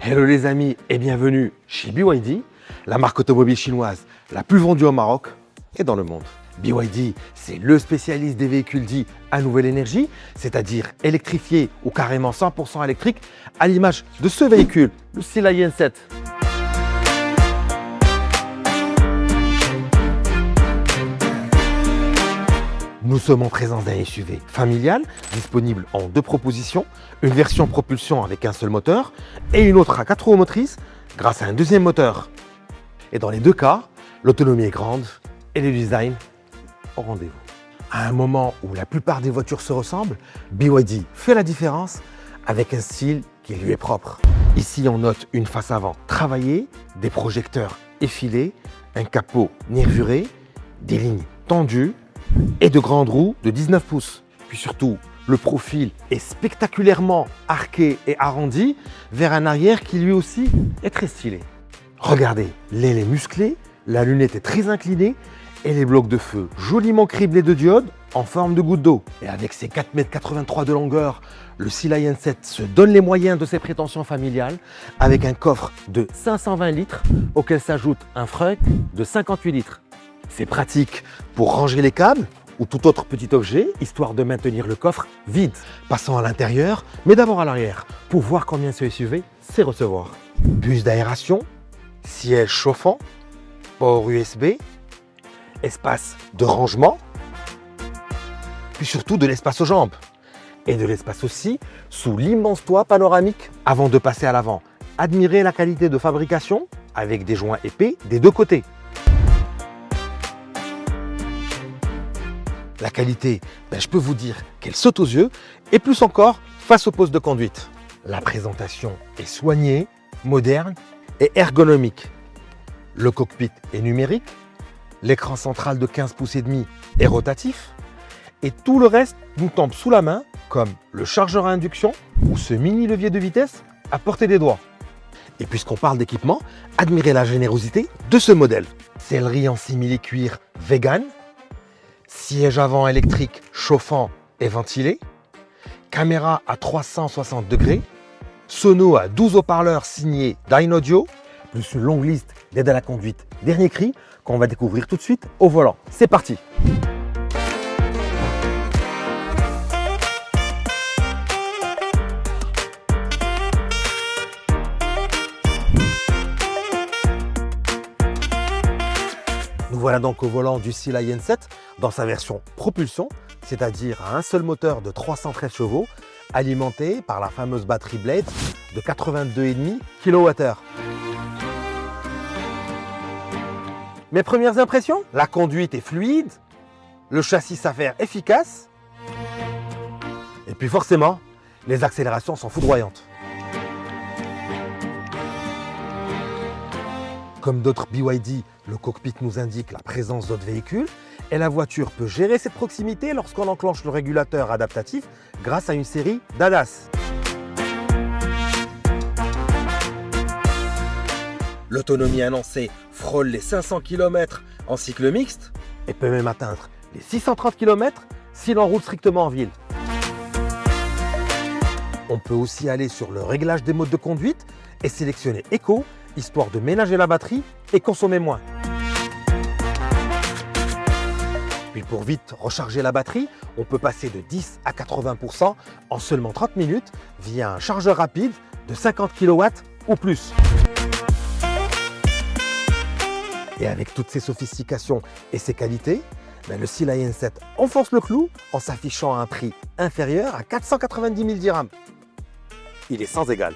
Hello les amis et bienvenue chez BYD, la marque automobile chinoise la plus vendue au Maroc et dans le monde. BYD, c'est le spécialiste des véhicules dits à nouvelle énergie, c'est-à-dire électrifiés ou carrément 100% électriques, à l'image de ce véhicule, le Sila Yenset. Nous sommes en présence d'un SUV familial, disponible en deux propositions, une version propulsion avec un seul moteur et une autre à 4 roues motrices grâce à un deuxième moteur. Et dans les deux cas, l'autonomie est grande et le design au rendez-vous. À un moment où la plupart des voitures se ressemblent, BYD fait la différence avec un style qui lui est propre. Ici, on note une face avant travaillée, des projecteurs effilés, un capot nervuré, des lignes tendues, et de grandes roues de 19 pouces. Puis surtout, le profil est spectaculairement arqué et arrondi vers un arrière qui lui aussi est très stylé. Regardez, l'aile est musclée, la lunette est très inclinée et les blocs de feu joliment criblés de diodes en forme de goutte d'eau. Et avec ses 4,83 m de longueur, le Sila Yenset se donne les moyens de ses prétentions familiales avec un coffre de 520 litres auquel s'ajoute un frunk de 58 litres. C'est pratique pour ranger les câbles ou tout autre petit objet, histoire de maintenir le coffre vide. Passons à l'intérieur, mais d'abord à l'arrière, pour voir combien ce SUV sait recevoir. Bus d'aération, siège chauffant, port USB, espace de rangement, puis surtout de l'espace aux jambes. Et de l'espace aussi sous l'immense toit panoramique. Avant de passer à l'avant, admirez la qualité de fabrication avec des joints épais des deux côtés. La qualité, je peux vous dire qu'elle saute aux yeux, et plus encore face au poste de conduite. La présentation est soignée, moderne et ergonomique. Le cockpit est numérique, l'écran central de 15 pouces et demi est rotatif, et tout le reste nous tombe sous la main, comme le chargeur à induction ou ce mini levier de vitesse à portée des doigts. Et puisqu'on parle d'équipement, admirez la générosité de ce modèle. Sellerie en simili-cuir vegan, siège avant électrique chauffant et ventilé, caméra à 360 degrés, sono à 12 haut-parleurs signés Dynaudio, plus une longue liste d'aides à la conduite dernier cri qu'on va découvrir tout de suite au volant. C'est parti! Nous voilà donc au volant du Sila Yenset dans sa version propulsion, c'est-à-dire à un seul moteur de 313 chevaux, alimenté par la fameuse batterie Blade de 82,5 kWh. Mes premières impressions? La conduite est fluide, le châssis s'avère efficace, et puis forcément, les accélérations sont foudroyantes. Comme d'autres BYD, le cockpit nous indique la présence d'autres véhicules et la voiture peut gérer cette proximité lorsqu'on enclenche le régulateur adaptatif grâce à une série d'ADAS. L'autonomie annoncée frôle les 500 km en cycle mixte et peut même atteindre les 630 km si l'on roule strictement en ville. On peut aussi aller sur le réglage des modes de conduite et sélectionner Eco, histoire de ménager la batterie et consommer moins. Puis pour vite recharger la batterie, on peut passer de 10 à 80% en seulement 30 minutes via un chargeur rapide de 50 kW ou plus. Et avec toutes ces sophistications et ces qualités, le Sila Yenset enfonce le clou en s'affichant à un prix inférieur à 490 000 dirhams. Il est sans égal.